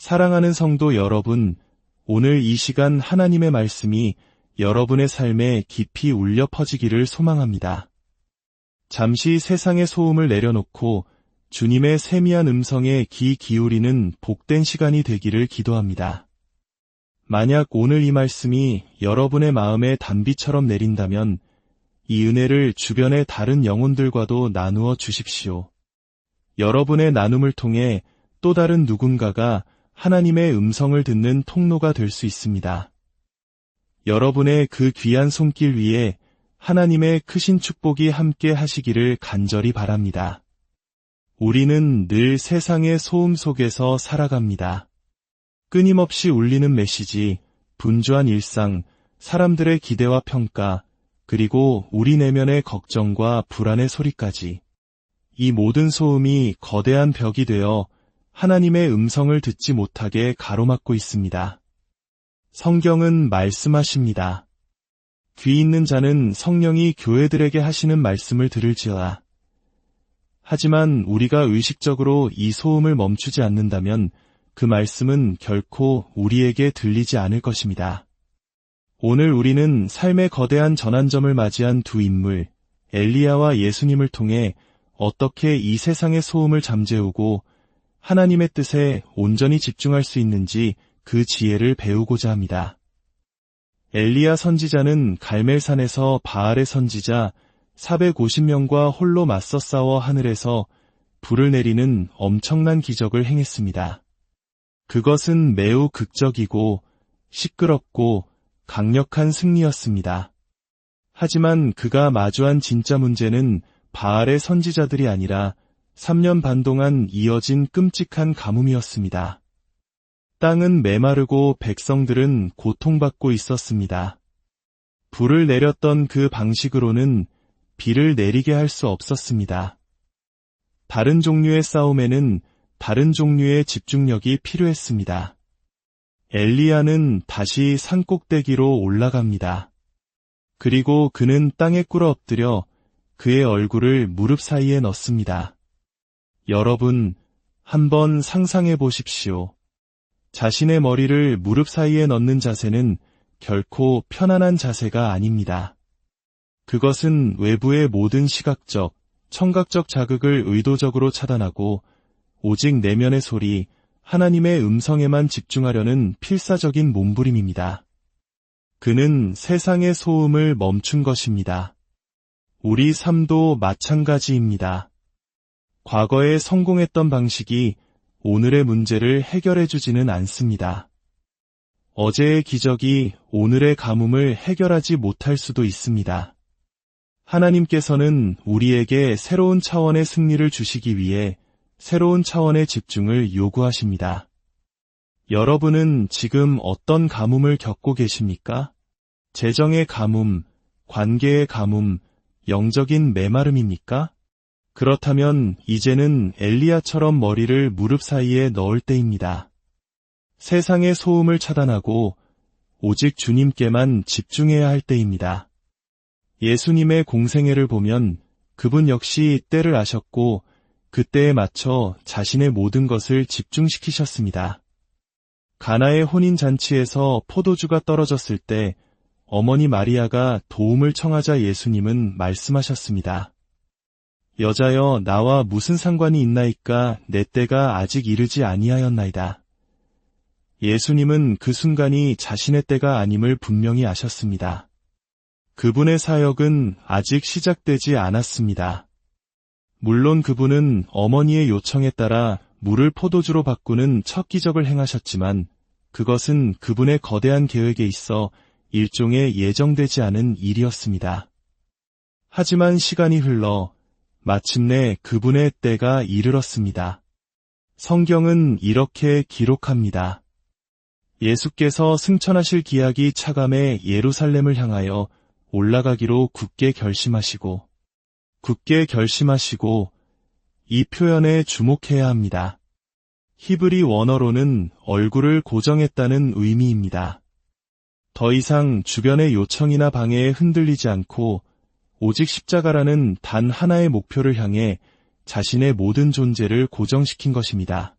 사랑하는 성도 여러분, 오늘 이 시간 하나님의 말씀이 여러분의 삶에 깊이 울려 퍼지기를 소망합니다. 잠시 세상의 소음을 내려놓고 주님의 세미한 음성에 귀 기울이는 복된 시간이 되기를 기도합니다. 만약 오늘 이 말씀이 여러분의 마음에 단비처럼 내린다면 이 은혜를 주변의 다른 영혼들과도 나누어 주십시오. 여러분의 나눔을 통해 또 다른 누군가가 하나님의 음성을 듣는 통로가 될 수 있습니다. 여러분의 그 귀한 손길 위에 하나님의 크신 축복이 함께 하시기를 간절히 바랍니다. 우리는 늘 세상의 소음 속에서 살아갑니다. 끊임없이 울리는 메시지, 분주한 일상, 사람들의 기대와 평가, 그리고 우리 내면의 걱정과 불안의 소리까지. 이 모든 소음이 거대한 벽이 되어 하나님의 음성을 듣지 못하게 가로막고 있습니다. 성경은 말씀하십니다. 귀 있는 자는 성령이 교회들에게 하시는 말씀을 들을지어다. 하지만 우리가 의식적으로 이 소음을 멈추지 않는다면 그 말씀은 결코 우리에게 들리지 않을 것입니다. 오늘 우리는 삶의 거대한 전환점을 맞이한 두 인물, 엘리야와 예수님을 통해 어떻게 이 세상의 소음을 잠재우고 하나님의 뜻에 온전히 집중할 수 있는지 그 지혜를 배우고자 합니다. 엘리야 선지자는 갈멜산에서 바알의 선지자 450명과 홀로 맞서 싸워 하늘에서 불을 내리는 엄청난 기적을 행했습니다. 그것은 매우 극적이고 시끄럽고 강력한 승리였습니다. 하지만 그가 마주한 진짜 문제는 바알의 선지자들이 아니라 3년 반 동안 이어진 끔찍한 가뭄이었습니다. 땅은 메마르고 백성들은 고통받고 있었습니다. 불을 내렸던 그 방식으로는 비를 내리게 할 수 없었습니다. 다른 종류의 싸움에는 다른 종류의 집중력이 필요했습니다. 엘리야는 다시 산꼭대기로 올라갑니다. 그리고 그는 땅에 꿇어 엎드려 그의 얼굴을 무릎 사이에 넣습니다. 여러분, 한번 상상해 보십시오. 자신의 머리를 무릎 사이에 넣는 자세는 결코 편안한 자세가 아닙니다. 그것은 외부의 모든 시각적, 청각적 자극을 의도적으로 차단하고 오직 내면의 소리, 하나님의 음성에만 집중하려는 필사적인 몸부림입니다. 그는 세상의 소음을 멈춘 것입니다. 우리 삶도 마찬가지입니다. 과거에 성공했던 방식이 오늘의 문제를 해결해 주지는 않습니다. 어제의 기적이 오늘의 가뭄을 해결하지 못할 수도 있습니다. 하나님께서는 우리에게 새로운 차원의 승리를 주시기 위해 새로운 차원의 집중을 요구하십니다. 여러분은 지금 어떤 가뭄을 겪고 계십니까? 재정의 가뭄, 관계의 가뭄, 영적인 메마름입니까? 그렇다면 이제는 엘리야처럼 머리를 무릎 사이에 넣을 때입니다. 세상의 소음을 차단하고 오직 주님께만 집중해야 할 때입니다. 예수님의 공생애를 보면 그분 역시 때를 아셨고 그때에 맞춰 자신의 모든 것을 집중시키셨습니다. 가나의 혼인잔치에서 포도주가 떨어졌을 때 어머니 마리아가 도움을 청하자 예수님은 말씀하셨습니다. 여자여, 나와 무슨 상관이 있나이까? 내 때가 아직 이르지 아니하였나이다. 예수님은 그 순간이 자신의 때가 아님을 분명히 아셨습니다. 그분의 사역은 아직 시작되지 않았습니다. 물론 그분은 어머니의 요청에 따라 물을 포도주로 바꾸는 첫 기적을 행하셨지만 그것은 그분의 거대한 계획에 있어 일종의 예정되지 않은 일이었습니다. 하지만 시간이 흘러 마침내 그분의 때가 이르렀습니다. 성경은 이렇게 기록합니다. 예수께서 승천하실 기약이 차감해 예루살렘을 향하여 올라가기로 굳게 결심하시고 이 표현에 주목해야 합니다. 히브리 원어로는 얼굴을 고정했다는 의미입니다. 더 이상 주변의 요청이나 방해에 흔들리지 않고 오직 십자가라는 단 하나의 목표를 향해 자신의 모든 존재를 고정시킨 것입니다.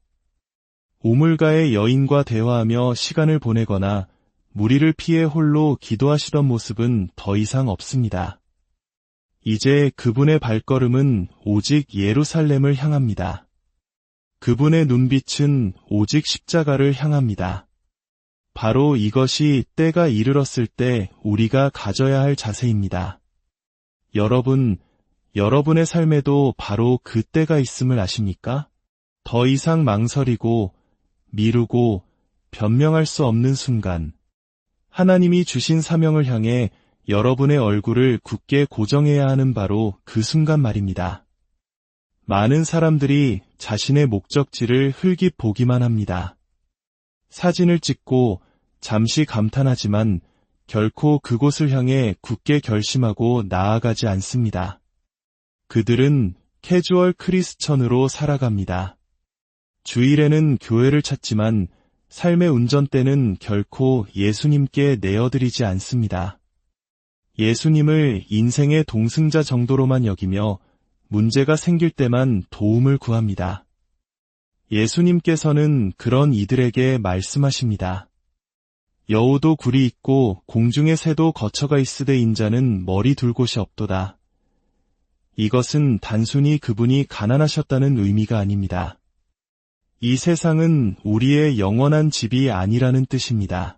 우물가의 여인과 대화하며 시간을 보내거나 무리를 피해 홀로 기도하시던 모습은 더 이상 없습니다. 이제 그분의 발걸음은 오직 예루살렘을 향합니다. 그분의 눈빛은 오직 십자가를 향합니다. 바로 이것이 때가 이르렀을 때 우리가 가져야 할 자세입니다. 여러분의 삶에도 바로 그 때가 있음을 아십니까? 더 이상 망설이고 미루고 변명할 수 없는 순간, 하나님이 주신 사명을 향해 여러분의 얼굴을 굳게 고정해야 하는 바로 그 순간 말입니다. 많은 사람들이 자신의 목적지를 흘깃 보기만 합니다. 사진을 찍고 잠시 감탄하지만 결코 그곳을 향해 굳게 결심하고 나아가지 않습니다. 그들은 캐주얼 크리스천으로 살아갑니다. 주일에는 교회를 찾지만 삶의 운전대는 결코 예수님께 내어드리지 않습니다. 예수님을 인생의 동승자 정도로만 여기며 문제가 생길 때만 도움을 구합니다. 예수님께서는 그런 이들에게 말씀하십니다. 여우도 굴이 있고 공중의 새도 거처가 있으되 인자는 머리 둘 곳이 없도다. 이것은 단순히 그분이 가난하셨다는 의미가 아닙니다. 이 세상은 우리의 영원한 집이 아니라는 뜻입니다.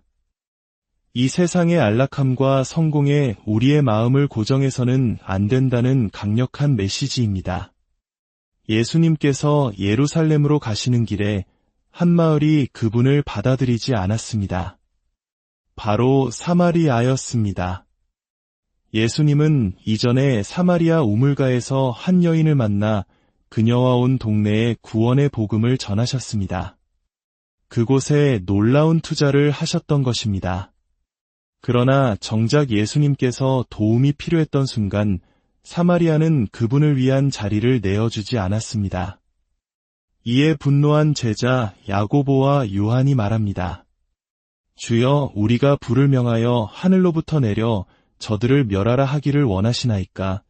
이 세상의 안락함과 성공에 우리의 마음을 고정해서는 안 된다는 강력한 메시지입니다. 예수님께서 예루살렘으로 가시는 길에 한 마을이 그분을 받아들이지 않았습니다. 바로 사마리아였습니다. 예수님은 이전에 사마리아 우물가에서 한 여인을 만나 그녀와 온 동네에 구원의 복음을 전하셨습니다. 그곳에 놀라운 투자를 하셨던 것입니다. 그러나 정작 예수님께서 도움이 필요했던 순간 사마리아는 그분을 위한 자리를 내어주지 않았습니다. 이에 분노한 제자 야고보와 요한이 말합니다. 주여, 우리가 불을 명하여 하늘로부터 내려 저들을 멸하라 하기를 원하시나이까?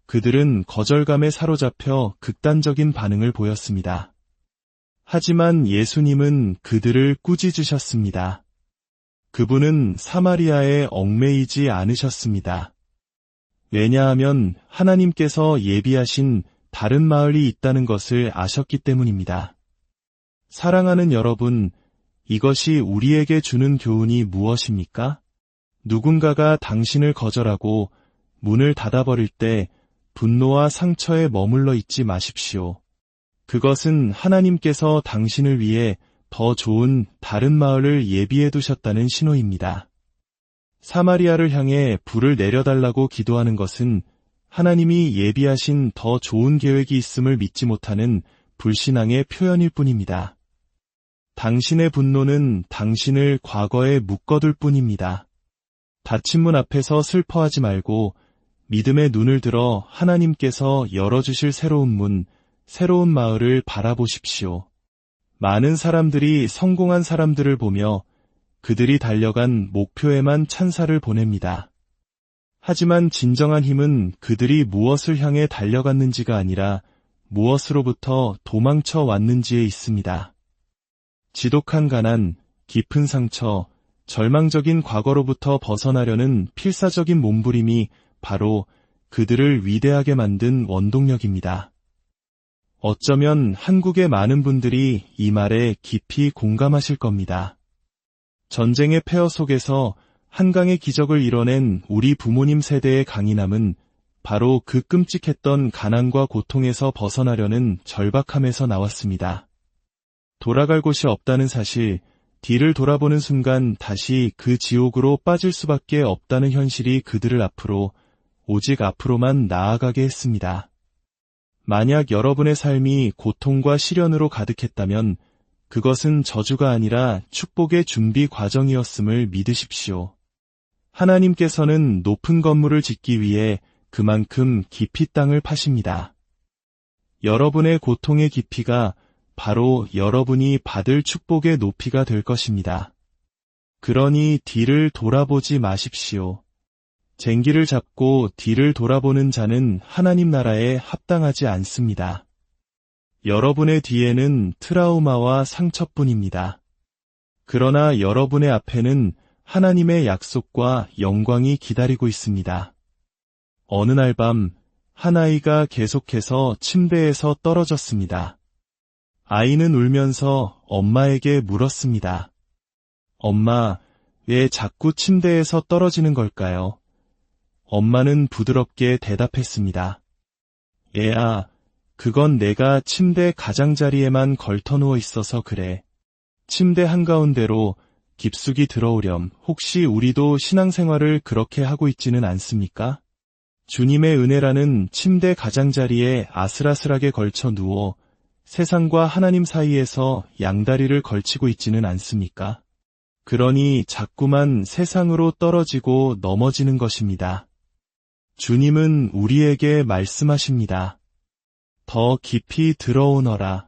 그들은 거절감에 사로잡혀 극단적인 반응을 보였습니다. 하지만 예수님은 그들을 꾸짖으셨습니다. 그분은 사마리아에 얽매이지 않으셨습니다. 왜냐하면 하나님께서 예비하신 다른 마을이 있다는 것을 아셨기 때문입니다. 사랑하는 여러분, 이것이 우리에게 주는 교훈이 무엇입니까? 누군가가 당신을 거절하고 문을 닫아버릴 때 분노와 상처에 머물러 있지 마십시오. 그것은 하나님께서 당신을 위해 더 좋은 다른 마을을 예비해 두셨다는 신호입니다. 사마리아를 향해 불을 내려달라고 기도하는 것은 하나님이 예비하신 더 좋은 계획이 있음을 믿지 못하는 불신앙의 표현일 뿐입니다. 당신의 분노는 당신을 과거에 묶어둘 뿐입니다. 닫힌 문 앞에서 슬퍼하지 말고 믿음의 눈을 들어 하나님께서 열어주실 새로운 문, 새로운 마을을 바라보십시오. 많은 사람들이 성공한 사람들을 보며 그들이 달려간 목표에만 찬사를 보냅니다. 하지만 진정한 힘은 그들이 무엇을 향해 달려갔는지가 아니라 무엇으로부터 도망쳐 왔는지에 있습니다. 지독한 가난, 깊은 상처, 절망적인 과거로부터 벗어나려는 필사적인 몸부림이 바로 그들을 위대하게 만든 원동력입니다. 어쩌면 한국의 많은 분들이 이 말에 깊이 공감하실 겁니다. 전쟁의 폐허 속에서 한강의 기적을 이뤄낸 우리 부모님 세대의 강인함은 바로 그 끔찍했던 가난과 고통에서 벗어나려는 절박함에서 나왔습니다. 돌아갈 곳이 없다는 사실, 뒤를 돌아보는 순간 다시 그 지옥으로 빠질 수밖에 없다는 현실이 그들을 오직 앞으로만 나아가게 했습니다. 만약 여러분의 삶이 고통과 시련으로 가득했다면 그것은 저주가 아니라 축복의 준비 과정이었음을 믿으십시오. 하나님께서는 높은 건물을 짓기 위해 그만큼 깊이 땅을 파십니다. 여러분의 고통의 깊이가 바로 여러분이 받을 축복의 높이가 될 것입니다. 그러니 뒤를 돌아보지 마십시오. 쟁기를 잡고 뒤를 돌아보는 자는 하나님 나라에 합당하지 않습니다. 여러분의 뒤에는 트라우마와 상처뿐입니다. 그러나 여러분의 앞에는 하나님의 약속과 영광이 기다리고 있습니다. 어느 날 밤, 한 아이가 계속해서 침대에서 떨어졌습니다. 아이는 울면서 엄마에게 물었습니다. 엄마, 왜 자꾸 침대에서 떨어지는 걸까요? 엄마는 부드럽게 대답했습니다. 얘야, 그건 내가 침대 가장자리에만 걸터 누워 있어서 그래. 침대 한가운데로 깊숙이 들어오렴. 혹시 우리도 신앙생활을 그렇게 하고 있지는 않습니까? 주님의 은혜라는 침대 가장자리에 아슬아슬하게 걸쳐 누워 세상과 하나님 사이에서 양다리를 걸치고 있지는 않습니까? 그러니 자꾸만 세상으로 떨어지고 넘어지는 것입니다. 주님은 우리에게 말씀하십니다. 더 깊이 들어오너라.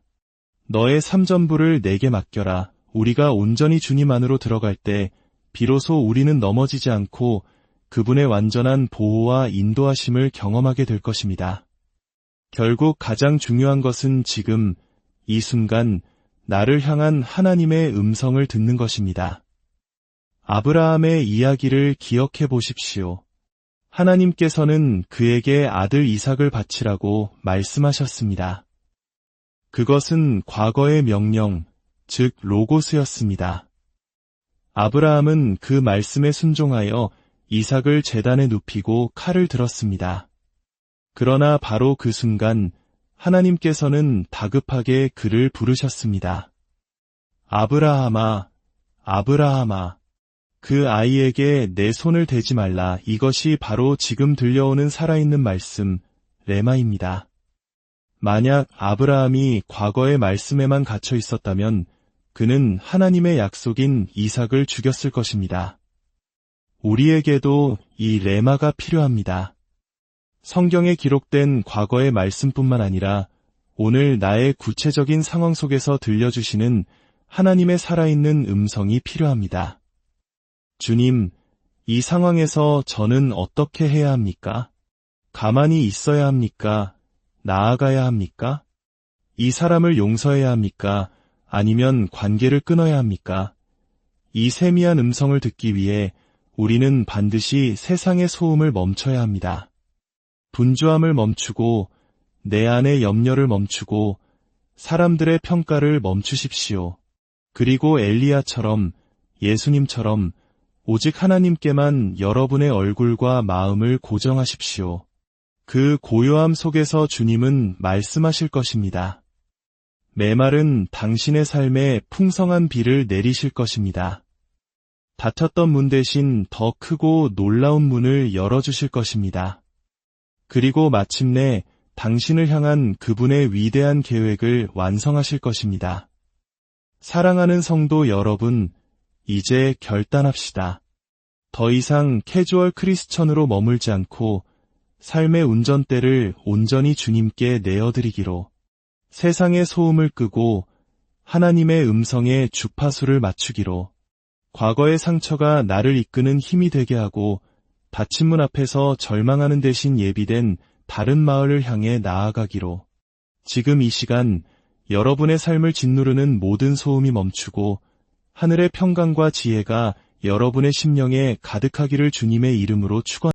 너의 삼전부를 내게 맡겨라. 우리가 온전히 주님 안으로 들어갈 때 비로소 우리는 넘어지지 않고 그분의 완전한 보호와 인도하심을 경험하게 될 것입니다. 결국 가장 중요한 것은 지금 이 순간 나를 향한 하나님의 음성을 듣는 것입니다. 아브라함의 이야기를 기억해 보십시오. 하나님께서는 그에게 아들 이삭을 바치라고 말씀하셨습니다. 그것은 과거의 명령, 즉 로고스였습니다. 아브라함은 그 말씀에 순종하여 이삭을 제단에 눕히고 칼을 들었습니다. 그러나 바로 그 순간 하나님께서는 다급하게 그를 부르셨습니다. 아브라함아, 아브라함아. 그 아이에게 내 손을 대지 말라. 이것이 바로 지금 들려오는 살아있는 말씀, 레마입니다. 만약 아브라함이 과거의 말씀에만 갇혀 있었다면 그는 하나님의 약속인 이삭을 죽였을 것입니다. 우리에게도 이 레마가 필요합니다. 성경에 기록된 과거의 말씀뿐만 아니라 오늘 나의 구체적인 상황 속에서 들려주시는 하나님의 살아있는 음성이 필요합니다. 주님, 이 상황에서 저는 어떻게 해야 합니까? 가만히 있어야 합니까? 나아가야 합니까? 이 사람을 용서해야 합니까? 아니면 관계를 끊어야 합니까? 이 세미한 음성을 듣기 위해 우리는 반드시 세상의 소음을 멈춰야 합니다. 분주함을 멈추고 내 안의 염려를 멈추고 사람들의 평가를 멈추십시오. 그리고 엘리야처럼 예수님처럼 오직 하나님께만 여러분의 얼굴과 마음을 고정하십시오. 그 고요함 속에서 주님은 말씀하실 것입니다. 메마른 당신의 삶에 풍성한 비를 내리실 것입니다. 닫혔던 문 대신 더 크고 놀라운 문을 열어주실 것입니다. 그리고 마침내 당신을 향한 그분의 위대한 계획을 완성하실 것입니다. 사랑하는 성도 여러분, 이제 결단합시다. 더 이상 캐주얼 크리스천으로 머물지 않고 삶의 운전대를 온전히 주님께 내어드리기로, 세상의 소음을 끄고 하나님의 음성에 주파수를 맞추기로, 과거의 상처가 나를 이끄는 힘이 되게 하고 닫힌 문 앞에서 절망하는 대신 예비된 다른 마을을 향해 나아가기로, 지금 이 시간 여러분의 삶을 짓누르는 모든 소음이 멈추고 하늘의 평강과 지혜가 여러분의 심령에 가득하기를 주님의 이름으로 축원합니다.